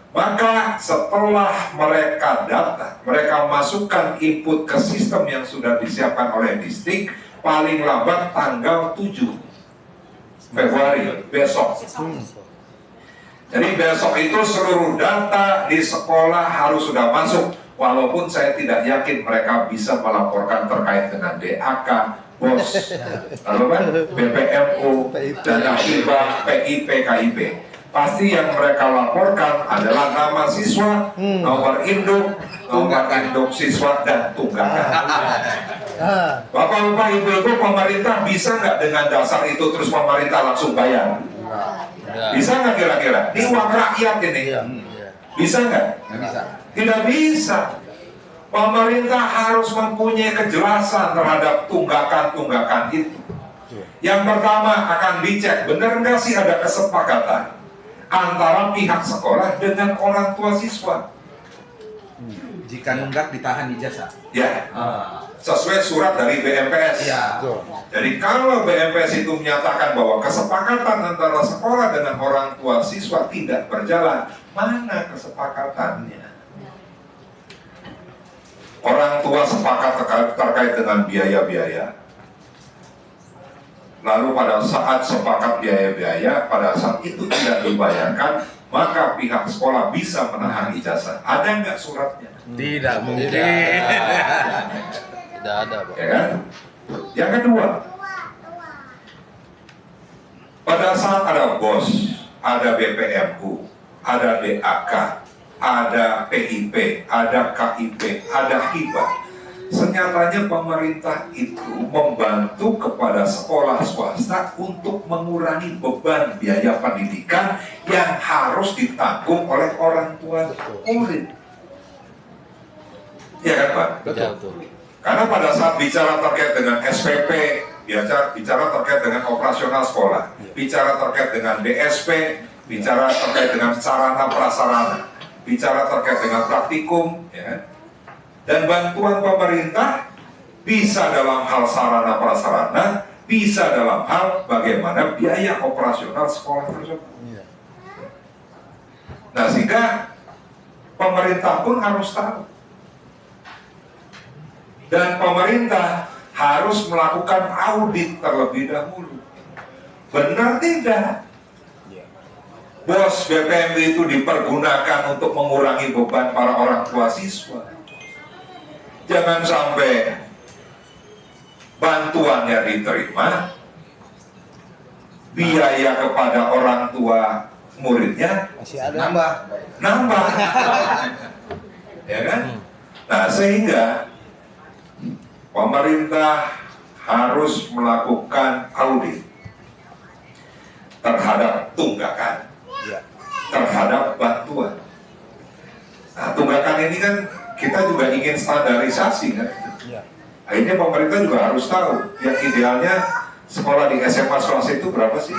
Maka setelah mereka data, mereka masukkan input ke sistem yang sudah disiapkan oleh distrik, paling lambat tanggal 7 Februari, besok. Jadi besok itu seluruh data di sekolah harus sudah masuk. Walaupun saya tidak yakin mereka bisa melaporkan terkait dengan DAK, BOS, BPMU, dana hibah, PIP, KIP. Pasti yang mereka laporkan adalah nama siswa, nomor induk siswa, dan tunggakan. Bapak-bapak, ibu-ibu, pemerintah bisa nggak dengan dasar itu terus pemerintah langsung bayar? Bisa nggak kira-kira? Ini uang rakyat ini. Bisa nggak? Tidak bisa. Pemerintah harus mempunyai kejelasan terhadap tunggakan-tunggakan itu. Yang pertama akan dicek, benar nggak sih ada kesepakatan antara pihak sekolah dengan orang tua siswa. Jika nunggak ditahan ijazah. Ya, sesuai surat dari BMPS. Ya. Jadi kalau BMPS itu menyatakan bahwa kesepakatan antara sekolah dengan orang tua siswa tidak berjalan, mana kesepakatannya? Orang tua sepakat terkait dengan biaya-biaya. Lalu pada saat sepakat biaya-biaya, pada saat itu tidak dibayarkan, maka pihak sekolah bisa menahan ijazah. Ada nggak suratnya? Tidak mungkin. Tidak ada, Pak. Ya kan? Yang kedua, pada saat ada BOS, ada BPMU, ada DAK, ada PIP, ada KIP, ada hibah. Senyatanya pemerintah itu membantu kepada sekolah swasta untuk mengurangi beban biaya pendidikan yang harus ditanggung oleh orang tua murid. Ya kan Pak? Betul. Karena pada saat bicara terkait dengan SPP, bicara terkait dengan operasional sekolah, bicara terkait dengan DSP, bicara terkait dengan sarana prasarana, bicara terkait dengan praktikum, ya. Dan bantuan pemerintah bisa dalam hal sarana prasarana, bisa dalam hal bagaimana biaya operasional sekolah tersebut. Nah, sehingga pemerintah pun harus tahu. Dan pemerintah harus melakukan audit terlebih dahulu. Benar tidak? BOS BPMU itu dipergunakan untuk mengurangi beban para orang tua siswa. Jangan sampai bantuannya diterima, biaya kepada orang tua muridnya Masih ada nambah. Ya kan? Nah, sehingga pemerintah harus melakukan audit terhadap tunggakan, terhadap bantuan. Nah, tunggakan ini kan kita juga ingin standarisasi kan. Akhirnya pemerintah juga harus tahu yang idealnya sekolah di SMA swasta itu berapa sih?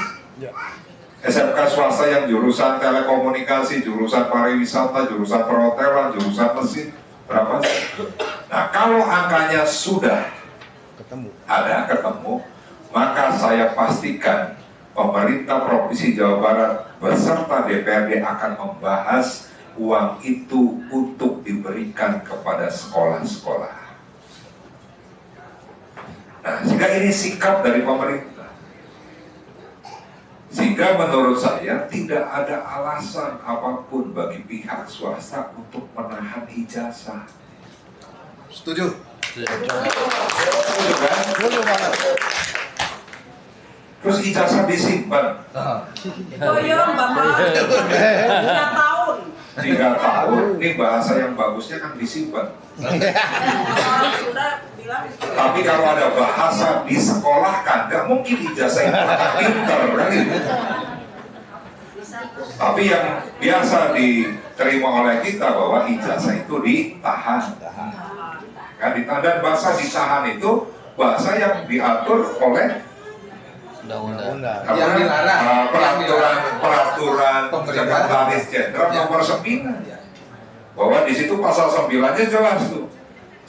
SMK swasta yang jurusan telekomunikasi, jurusan pariwisata, jurusan perhotelan, jurusan mesin, berapa sih? Nah, kalau angkanya sudah ketemu, maka saya pastikan pemerintah Provinsi Jawa Barat beserta DPRD akan membahas uang itu untuk diberikan kepada sekolah-sekolah. Nah, sehingga ini sikap dari pemerintah. Sehingga menurut saya tidak ada alasan apapun bagi pihak swasta untuk menahan ijazah. Setuju. Setuju kan? Setuju banget. Terus ijazah disimpan. Oh iya, Bapak. 3 tahun. 3 tahun, ini bahasa yang bagusnya kan disimpan. Sudah bilang. Tapi kalau ada bahasa disekolahkan, nggak mungkin ijazah itu akan pintar, kan gitu. Tapi yang biasa diterima oleh kita bahwa ijazah itu ditahan. Kan ditahan, dan bahasa ditahan itu bahasa yang diatur oleh Undang-undang. Yang dilarang. peraturan Sekretaris Jenderal nomor 9. Bahwa di situ pasal 9-nya jelas tuh.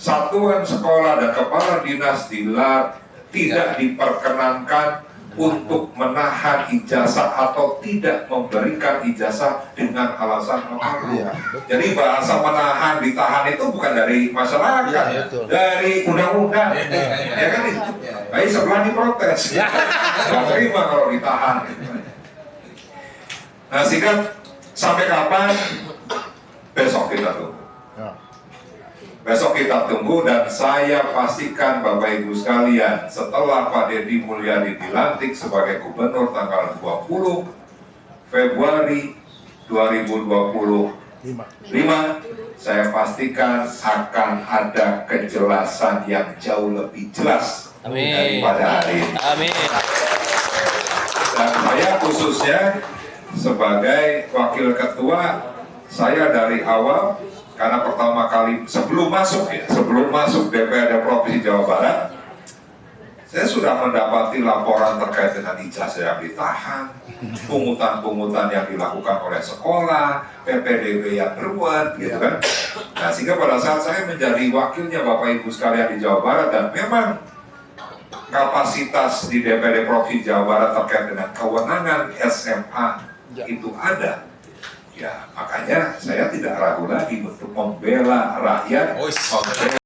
Satuan sekolah dan kepala dinas tidak diperkenankan untuk menahan ijazah atau tidak memberikan ijazah dengan alasan apapun. Iya. Jadi bahasa menahan, ditahan itu bukan dari masyarakat, Iya, betul. dari undang-undang. Ya kan itu. Tapi sebelah diprotes. Nggak terima kalau ditahan. Nah, sehingga sampai kapan? Besok kita tunggu. Ya. Besok kita tunggu dan saya pastikan Bapak Ibu sekalian, setelah Pak Deddy Mulyadi dilantik sebagai gubernur tanggal 20 Februari 2025, saya pastikan akan ada kejelasan yang jauh lebih jelas Amin. daripada hari ini. Amin. Dan saya khususnya sebagai wakil ketua, saya dari awal, karena pertama kali sebelum masuk DPRD Provinsi Jawa Barat, saya sudah mendapati laporan terkait dengan ijazah yang ditahan, pungutan-pungutan yang dilakukan oleh sekolah, PPDB yang beruat, gitu kan. Nah, sehingga pada saat saya menjadi wakilnya Bapak Ibu sekalian di Jawa Barat, dan memang kapasitas di DPRD Provinsi Jawa Barat terkait dengan kewenangan SMA itu ada. Ya, makanya saya tidak ragu lagi untuk membela rakyat, membela